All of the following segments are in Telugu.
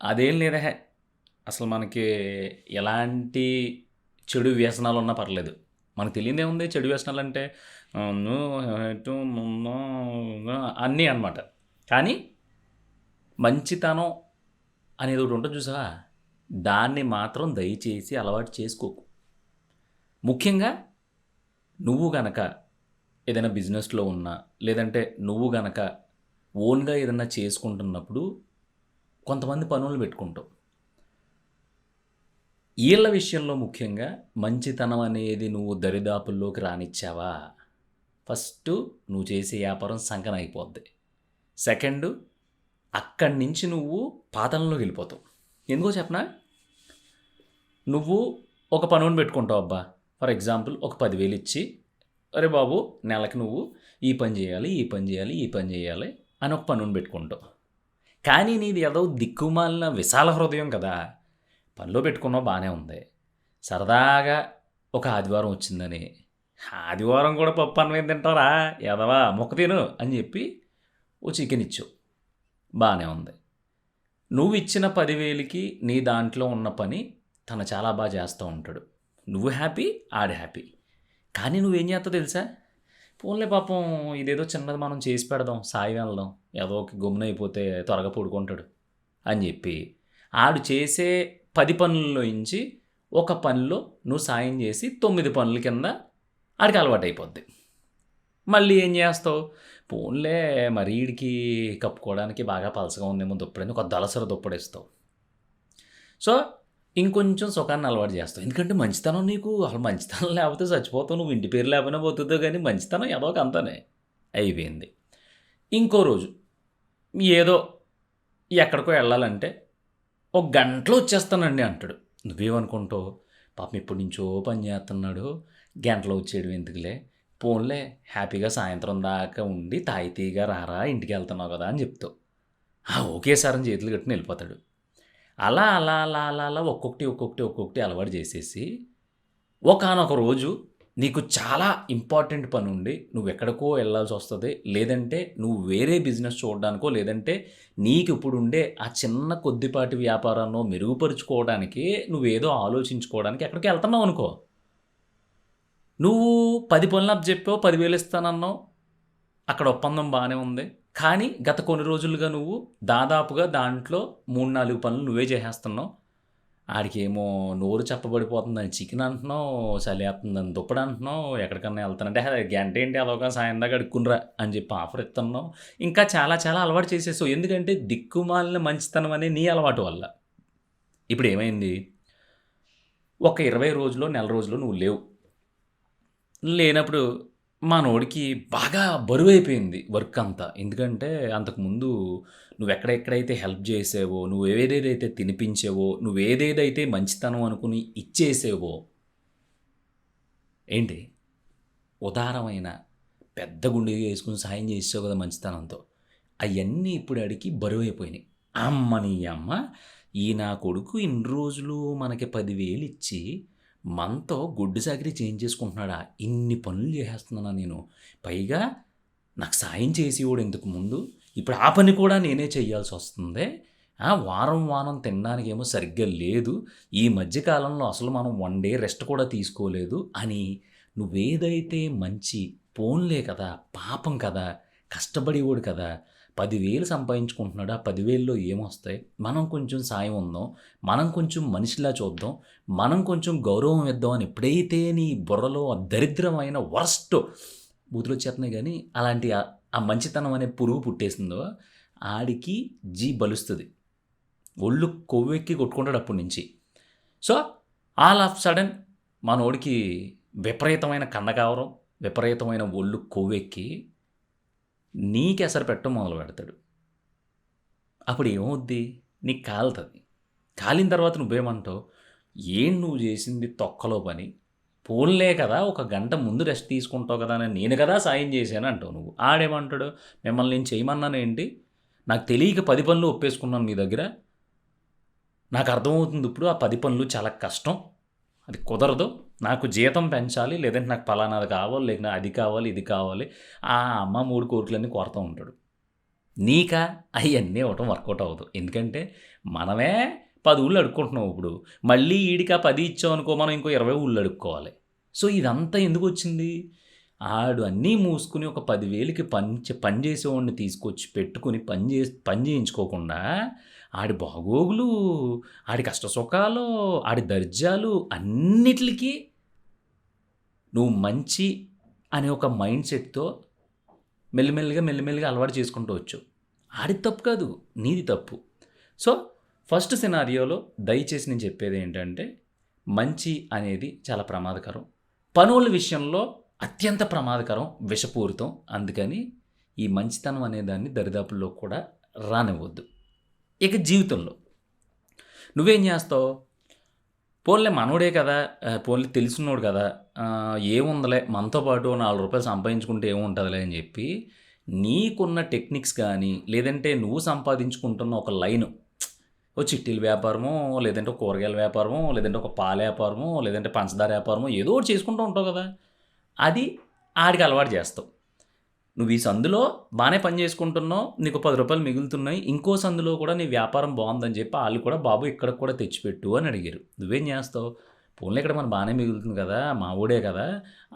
అదేం లేదెహే! అసలు మనకి ఎలాంటి చెడు వ్యసనాలున్నా పర్లేదు. మనకు తెలియనిదేముంది చెడు వ్యసనాలంటే ను ఎటు మున్నో అన్నీ అనమాట. కానీ మంచితనం అనేదోటుంటది చూసావా? దాన్ని మాత్రం దయచేసి అలవాటు చేసుకోకు. ముఖ్యంగా నువ్వు గనక ఏదైనా బిజినెస్‌లో ఉన్నా, లేదంటే నువ్వు గనక ఓన్‌గా ఏదన్నా చేసుకుంటున్నప్పుడు కొంతమంది పనోళ్ళని పెట్టుకుంటావు. ఈళ్ళ విషయంలో ముఖ్యంగా మంచితనం అనేది నువ్వు దరిదాపుల్లోకి రానిచ్చావా, ఫస్టు నువ్వు చేసే వ్యాపారం సంకనాగిపోద్ది. సెకండు అక్కడి నుంచి నువ్వు పాతాళంలోకెళ్ళిపోతావు. ఎందుకో చెప్పనా? నువ్వు ఒక పనోడిని పెట్టుకుంటావు అబ్బా! ఫర్ ఎగ్జాంపుల్ ఒక 10,000 ఇచ్చి, "అరే బాబు! నెలకి నువ్వు ఈ పని చేయాలి, ఈ పని చేయాలి, ఈ పని చేయాలి" అని ఒక పనోడిని పెట్టుకుంటావు. కానీ నీది ఏదో దిక్కుమాలిన విశాల హృదయం కదా! పనిలో పెట్టుకున్నావు బానే ఉంది. సరదాగా ఒక ఆదివారం వచ్చిందని, "ఆదివారం కూడా పప్పన్నం ఏం తింటావురా ఎదవా ముక్క తిను" అని చెప్పి ఓ చికెన్ ఇచ్చావు. బానే ఉంది. నువ్విచ్చిన 10,000కి నీ దాంట్లో ఉన్న పని తను చాలా చేస్తా ఉంటాడు. నువ్వు హ్యాపీ, ఆడు హ్యాపీ. కానీ నువ్వేం చేత్తావో తెలుసా? పోన్లే పాపం ఇదేదో చిన్నది మనం చేసి పెడదాం, సాయం వెళ్దాం, ఎదవకి గమ్మునయిపోతే త్వరగా పడుకుంటాడు అని చెప్పి, ఆడు చేసే 10 పనుల్లో నుంచి ఒక పనిలో నువ్వు సాయం చేసి 9 పనుల కింద ఆడికి అలవాటయిపోద్ది. మళ్ళీ ఏం చేస్తావు? పోన్లే మరి ఈడికి కప్పుకోవడానికి బాగా పలసగా ఉందేమో దుప్పడని ఒక దళసర దుప్పడేస్తావు. సో, ఇంకొంచెం సుఖాన్ని అలవాటు చేస్తావు. ఎందుకంటే మంచితనం నీకు అసలు మంచితనం లేకపోతే చచ్చిపోతావు. నువ్వు ఇంటి పేరు లేకపోయినా బతుకుతావు కానీ మంచితనం ఎదోక అంతానే. అయిపోయింది. ఇంకో రోజు ఏదో ఎక్కడికో ఎళ్ళాలంటే, "ఒక గంటలో వచ్చేస్తానండి" అంటాడు. నువ్వేమనుకుంటావు? పాపం ఎప్పటినుంచో పని చేత్తన్నాడు. గంటలో వచ్చేయడం ఎందుకులే, పోన్లే హ్యాపీగా సాయంత్రం దాకా ఉండి తాయితీగా రారా ఇంటికెళ్తున్నావు కదా అని చెప్తావు. ఓకే సార్ అని చేతులు కట్టుకొని వెళ్ళిపోతాడు. అలా, అలా, అలా, అలా, అలా ఒక్కొక్కటి, ఒక్కొక్కటి, ఒక్కొక్కటి అలవాటు చేసేసి, ఒకానొక రోజు నీకు చాలా ఇంపార్టెంట్ పనుండి నువ్వెక్కడికో ఎళ్ళాల్సొస్తది. లేదంటే నువ్వు వేరే బిజినెస్ చూడడానికో, లేదంటే నీకిప్పుడుండే ఆ చిన్న కొద్దిపాటి వ్యాపారాన్నో మెరుగుపరుచుకోవడానికే నువ్వేదో ఆలోచించుకోవడానికి ఎక్కడికో ఎళ్తన్నావనుకో. నువ్వు 10 పనులు అప్పజెప్పావు, 10,000 ఇస్తానన్నావు. అక్కడ ఒప్పందం బానే ఉంది. కానీ గత కొన్ని రోజులుగా నువ్వు దాదాపుగా దాంట్లో 3, 4 పనులు నువ్వే చేసేస్తున్నావు. ఆడికేమో నోరు చప్పబడిపోతుందని చికెన్ అంటున్నావు, చలేత్తందని దుప్పడంటున్నావు, ఎక్కడికన్నా ఎళ్తానంటే గంటేంటి అదొక సాయం దాకా అడుక్కునిరా అని చెప్పి ఆఫర్ ఇత్తన్నావు. ఇంకా చాలా చాలా అలవాటు చేసేసావు. ఎందుకంటే దిక్కుమాలిన మంచితనం అనే నీ అలవాటు వల్ల. ఇప్పుడేమైంది? ఒక 20 రోజులో, నెల రోజులో నువ్వు లేవు. లేనప్పుడు మనోడికి బాగా బరువైపోయింది వర్క్ అంతా. ఎందుకంటే అంతకుముందు నువ్వెక్కడెక్కడైతే హెల్ప్ చేసావో, నువ్వేదేదైతే తినిపించావో, నువ్వేదేదైతే మంచితనం అనుకుని ఇచ్చేసావో, ఏంటి ఉదారమైన పెద్ద గుండె యేసుకొని సాయం చేసావు కదా మంచితనంతో. అయన్నీ ఇప్పుడు ఆడికి బరువైపోయినాయి. అమ్మ నీ అమ్మ! ఈ నా కొడుకు ఇన్ని రోజులు మనకి 10,000 ఇచ్చి మనతో గొడ్డు చాకిరీ చేయించేసుకుంటున్నాడా? ఇన్ని పనులు చేసేస్తున్నానా నేను? పైగా నాకు సాయం చేసేవాడు ఇంతకు ముందు. ఇప్పుడు ఆ పని కూడా నేనే చేయాల్సొస్తుంది. వారం వారం తినడానికేమో సరిగ్గా లేదు. ఈ మధ్య కాలంలో అసలు మనం వన్ డే రెస్ట్ కూడా తీసుకోలేదు అని నువ్వేదైతే మంచి పోన్లే కదా! పాపం కదా! కష్టపడేవాడు కదా! 10,000 సంపాదించుకుంటున్నాడు. ఆ 10,000లో ఏమొస్తాయి? మనం కొంచెం సాయం ఉందాం. మనం కొంచెం మనిషిలా చూద్దాం. మనం కొంచెం గౌరవం ఇద్దాం అని ఎప్పుడైతే నీ బుర్రలో ఆ దరిద్రమైన వరస్ట్ బూతులొచ్చేత్తన్నాయి గానీ, అలాంటి ఆ మంచితనం అనే పురుగు పుట్టేసిందో, ఆడికి బలుస్తది. ఒళ్ళు కొవ్వెక్కి కొట్టుకుంటాడు అప్పటి నుంచి. సో, ఆల్ ఆఫ్ సడెన్ మనోడికి విపరీతమైన కండకావరం, విపరీతమైన ఒళ్ళు కొవ్వెక్కి నీకెసరు పెట్టడం మొదలుపెడతాడు. అప్పుడేమవుద్ది? నీకు కాలుతది. కాలిన తర్వాత నువ్వేమంటావు? ఏం నువ్వు చేసింది తొక్కలో పని. పోన్లే కదా! ఒక గంట ముందు రెస్ట్ తీసుకుంటావు కదా! అని నేను కదా సాయం చేశాను అంటావు నువ్వు. ఆడేమంటాడు? మిమ్మల్ని నేను చేయమన్నానేంటి? నాకు తెలియక 10 పనులు ఒప్పేసుకున్నాను మీ దగ్గర. నాకు అర్థమవుతుంది ఇప్పుడు ఆ 10 పనులు చాలా కష్టం. అది కుదరదు. నాకు జీతం పెంచాలి. లేదంటే నాకు పలానాది కావాలి. లేక అది కావాలి, ఇది కావాలి. ఆ అమ్మ 3 కోరికలన్నీ కోరతా ఉంటాడు. నీకా అవన్నీ ఇవ్వటం వర్కౌట్ అవ్వదు. ఎందుకంటే మనమే 10 ఊళ్ళు అడుక్కుంటున్నాం ఇప్పుడు. మళ్ళీ ఈడికి ఆ 10 ఇచ్చామనుకో మనం ఇంకో 20 ఊళ్ళు అడుక్కోవాలి. సో, ఇదంతా ఎందుకొచ్చింది? ఆడు అన్నీ మూసుకొని ఒక 10,000కి పని చేసేవాడిని తీసుకొచ్చి పెట్టుకొని పని చేయించుకోకుండా ఆడి బాగోగులు, ఆడి కష్ట సుఖాలు, ఆడి దర్జాలు అన్నిట్లికి నువ్వు మంచి అనే ఒక మైండ్ సెట్‌తో మెల్లిమెల్లిగా అలవాటు చేసుకుంటూ వచ్చావు. ఆడిది తప్పు కాదు. నీది తప్పు. సో, ఫస్ట్ సినారియోలో దయచేసి నేను చెప్పేదేంటంటే, మంచి అనేది చాలా ప్రమాదకరం. పనోళ్ళ విషయంలో అత్యంత ప్రమాదకరం, విషపూరితం. అందుకని ఈ మంచితనం అనేదాన్ని దరిదాపుల్లోకి కూడా రానివ్వద్దు. ఇక జీవితంలో నువ్వేం చేస్తావు? పోన్లే మనోడే కదా! పోన్లే తెలిసినోడు కదా! ఏముందిలే మనతో పాటు ఓ రూ. 4 సంపాదించుకుంటే ఏముంటదిలే అని చెప్పి, నీకున్న టెక్నిక్స్ గానీ, లేదంటే నువ్వు సంపాదించుకుంటున్న ఒక లైను, ఓ చిట్టీల వ్యాపారమో, లేదంటే ఒక కూరగాయల వ్యాపారమో, లేదంటే ఒక పాల వ్యాపారమో, లేదంటే పంచదార వ్యాపారమో ఏదో ఒకటి చేసుకుంటూ ఉంటావు కదా! అది ఆడికి అలవాటు చేస్తావు. నువ్వు ఈ సందులో బానే పని చేసుకుంటున్నావు. నీకు రూ. 10 మిగులుతున్నాయి. ఇంకో సందులో కూడా నీ వ్యాపారం బావుందని చెప్పి ఆళ్ళు కూడా బాబు ఇక్కడికి కూడా తెచ్చిపెట్టు అని అడిగారు. నువ్వేం చేస్తావు? పోన్లే ఇక్కడ మనకు బానే మిగులుతుంది కదా! మావోడే కదా!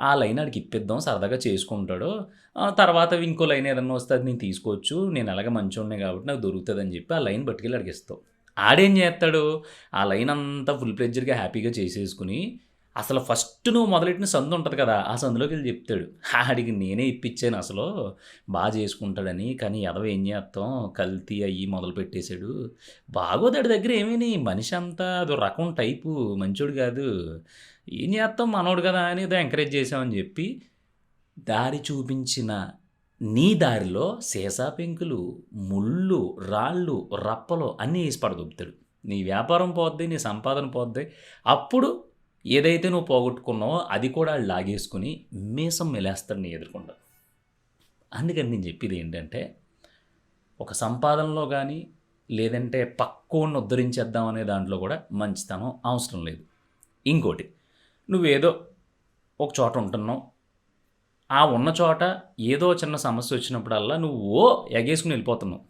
ఆ లైన్ ఆడికి ఇప్పిద్దాం సరదాగా చేసుకుంటాడు. తర్వాత ఇంకో లైన్ ఏదన్నా వస్తే అది నేను తీసుకోవచ్చు. నేను ఎలాగో మంచోడినే కాబట్టి నాకు దొరుకుతదని చెప్పి ఆ లైన్ పట్టుకెళ్ళి ఆడికిస్తావు. ఆడేం చేత్తాడు? ఆ లైన్ అంతా ఫుల్ ప్లెడ్జెడ్‌గా హ్యాపీగా చేసేసుకొని అసలు ఫస్ట్ నువ్వు మొదలెట్టిన సందు ఉంటది కదా! ఆ సందులోకెళ్ళి చెప్తాడు. ఆడికి నేనే ఇప్పిచ్చాను అసలు. చేసుకుంటాడని. కానీ ఎదవ ఏం చేత్తాం కల్తీ అయ్యి మొదలుపెట్టేసాడు. బాగోదు ఆడి దగ్గర ఏమీని. మనిషి అంతా అదో రకం టైపు. మంచోడు కాదు. ఏం చేత్తాం మనోడు కదా! అని ఏదో ఎంకరేజ్ చేసామని చెప్పి, దారి చూపించిన నీ దారిలో సీసా పెంకులు, ముళ్ళు, రాళ్ళు, రప్పలు అన్నీ ఏసి పడదొబ్బుతాడు. నీ వ్యాపారం పోద్ది. నీ సంపాదన పోద్ది. అప్పుడు ఏదైతే నువ్వు పోగొట్టుకున్నావో అది కూడా ఆడు లాగేసుకొని మీసం మెలేస్తాడు నీ ఎదురుగుండా. అందుకని నేను చెప్పేది ఏంటంటే, ఒక సంపాదనలో గానీ, లేదంటే పక్కోడిని ఉద్ధరించేద్దాం అనే దాంట్లో కూడా మంచితనం అవసరం లేదు. ఇంకోటి, నువ్వేదో ఒక చోట ఉంటున్నావు. ఆ ఉన్న చోట ఏదో చిన్న సమస్య వచ్చినప్పుడల్లా నువ్వు ఎగేసుకొని వెళ్ళిపోతున్నావు.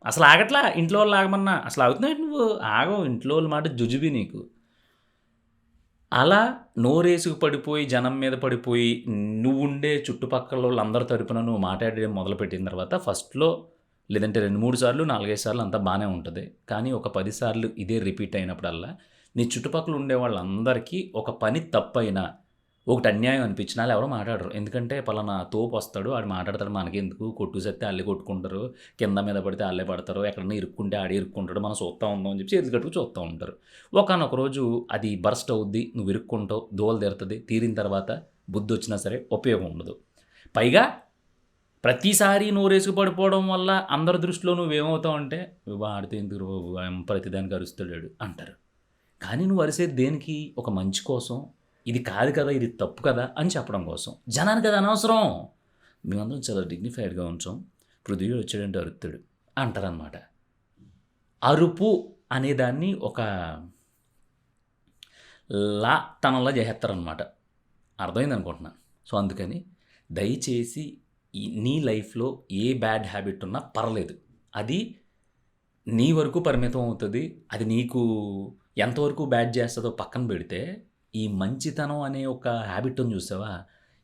అసలు ఆగట్లా. ఇంట్లో వాళ్ళు ఆగమన్నా అసలు ఆగుతున్నావేంటి నువ్వు? ఆగవు. ఇంట్లో వాళ్ళ మాట జుజుబి నీకు. అలా నోరేసుకు పడిపోయి, జనం మీద పడిపోయి, నువ్వుండే చుట్టుపక్కలోళ్ళందరి తరపున నువ్వు మాట్లాడడం మొదలుపెట్టిన తర్వాత ఫస్ట్‌లో లేదంటే 2, 3 సార్లు, 4, 5 సార్లు అంతా బానే ఉంటది. కానీ ఒక 10 సార్లు ఇదే రిపీట్ అయినప్పుడల్లా, నీ చుట్టుపక్కల ఉండే వాళ్ళందరికీ ఒక పని తప్పైనా, ఒకటి అన్యాయం అనిపించినా ఆళ్ళెవరు మాట్లాడరు. ఎందుకంటే పలానా తోపొస్తాడు, ఆడు మాట్లాడతాడు మనకెందుకు, కొట్టు సత్తే ఆళ్ళే కొట్టుకుంటారు, కింద మీద పడితే ఆళ్ళే పడతారు, ఎక్కడన్నా ఇరుక్కుంటే ఆడే ఇరుక్కుంటాడు, మనం చూత్తా ఉందాం అని చెప్పి చేతులు కట్టుకొని చూత్తా ఉంటారు. ఒకానొక రోజు అది బర్స్ట్ అవుద్ది, నువ్వు ఇరుక్కుంటావు, దూల తీరుతది. తీరిన తర్వాత బుద్ధొచ్చినా సరే ఉపయోగం ఉండదు. పైగా ప్రతిసారి నోరేసుకు పడిపోవడం వల్ల అందరి దృష్టిలో నువ్వేమవుతావంటే, వాడితో ఎందుకురా బాబు ప్రతిదానికి అరుస్తాడాడు అంటారు. కానీ నువ్వు అరిసేది దేనికి? ఒక మంచి కోసం. ఇది కాదు కదా! ఇది తప్పు కదా! అని చెప్పడం కోసం. జనానికి అది అనవసరం. మేమందరం చాలా డిగ్నిఫైడ్‌గా ఉంచాం. పృథ్వీగాడు వచ్చాడంటే అరుత్తాడు అంటారనమాట. అరుపు అనేదాన్ని ఒక తనంలా చేసేత్తారనమాట. అర్థమైందనుకుంటున్నా. సో, అందుకని దయచేసి నీ లైఫ్‌లో ఏ బ్యాడ్ హ్యాబిట్ ఉన్నా పర్లేదు. అది నీ వరకు పరిమితం అవుతది. అది నీకు ఎంతవరకు బ్యాడ్ చేస్తదో పక్కన పెడితే, ఈ మంచితనం అనే ఒక హ్యాబిట్ ఉంది చూసావా?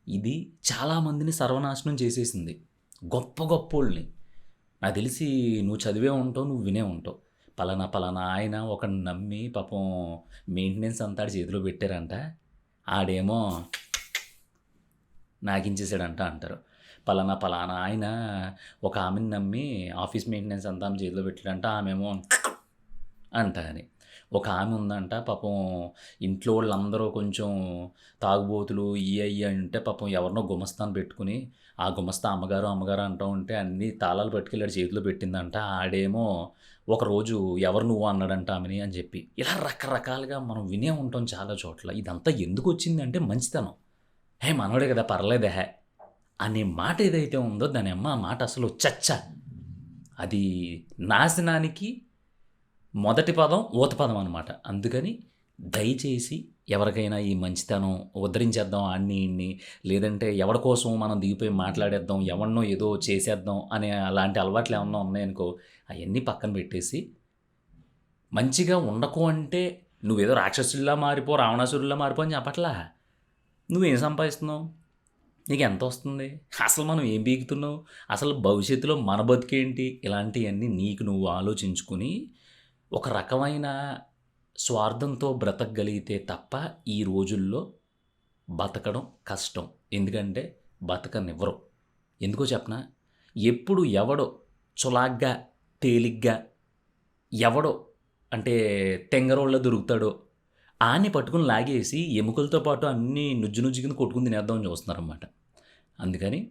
ఇది చాలామందిని సర్వనాశనం చేసేసింది. గొప్ప గొప్పోళ్ళని. నాకు తెలిసి నువ్వు చదివే ఉంటావు, నువ్వు వినే ఉంటావు. పలానా ఆయన ఒకడిని నమ్మి పాపం మెయింటెనెన్స్ అంతా ఆడి చేతిలో పెట్టారంట. ఆడేమో నాకించేసాడంట అంటారు. పలానా ఆయన ఒక ఆమెని నమ్మి ఆఫీస్ మెయింటెనెన్స్ అంతా ఆమె చేతిలో పెట్టాడంట. ఆమెమో అంట అని. ఒక ఆమె ఉందంట పాపం ఇంట్లో వాళ్ళందరూ కొంచెం తాగుబోతులు అయ్యి అంటే పాపం ఎవరినో గుమస్తాను పెట్టుకుని ఆ గుమస్తా అమ్మగారు అంటూ ఉంటే అన్నీ తాళాలు పట్టుకెళ్ళి ఆడి చేతిలో పెట్టిందంట. ఆడేమో ఒకరోజు ఎవరు నువ్వు అన్నాడంట ఆమెని అని చెప్పి. ఇలా రకరకాలుగా మనం వినే ఉంటాం చాలా చోట్ల. ఇదంతా ఎందుకు వచ్చిందంటే మంచితనం. హే మనోడే కదా పర్లేదే హే అనే మాట ఏదైతే ఉందో దాని అమ్మ ఆ మాట అసలు అది నాశనానికి మొదటి పదం ఊత పదం అనమాట. అందుకని దయచేసి ఎవరికైనా ఈ మంచితనం ఉద్ధరించేద్దాం ఆడిని ఈడిని, లేదంటే ఎవడి కోసం మనం దిగిపోయి మాట్లాడేద్దాం, ఎవడినో ఏదో చేసేద్దాం అనే అలాంటి అలవాట్లు ఏమన్నా ఉన్నాయనుకో, అయన్నీ పక్కన పెట్టేసి, మంచిగా ఉండకు అంటే నువ్వేదో రాక్షసుడిలా మారిపో, రావణాసురుడిలా మారిపో అని చెప్పట్లా. నువ్వేం సంపాదిస్తున్నావు? నీకెంతొస్తుంది? అసలు మనం ఏం పీకుతున్నావు? అసలు భవిష్యత్తులో మన బతుకేంటి? ఇలాంటియన్నీ నీకు నువ్వు ఆలోచించుకుని, ఒక రకమైన స్వార్థంతో బ్రతకగలిగితే తప్ప ఈ రోజుల్లో బతకడం కష్టం. ఎందుకంటే బతకనివ్వరు. ఎందుకో చెప్పనా? ఎప్పుడు ఎవడో చులాగ్గా, తేలిగ్గా ఎవడో అంటే తెంగరోళ్ళ దొరుకుతాడో ఆన్ని పట్టుకుని లాగేసి ఎముకలతో పాటు అన్నీ నుజ్జు నుజ్జు కింద కొట్టుకుని తినేద్దామని చూస్తున్నారన్నమాట. అందుకని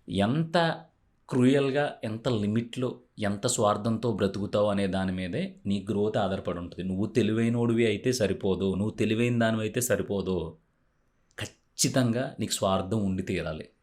ఎంత క్రూయల్‌గా, ఎంత లిమిట్‌లో, ఎంత స్వార్థంతో బ్రతుకుతావు అనే దాని మీదే నీ గ్రోత్ ఆధారపడి ఉంటది. నువ్వు తెలివైనోడివి అయితే సరిపోదు. నువ్వు తెలివైన దానివైతే సరిపోదు. ఖచ్చితంగా నీకు స్వార్థం ఉండి తీరాలి.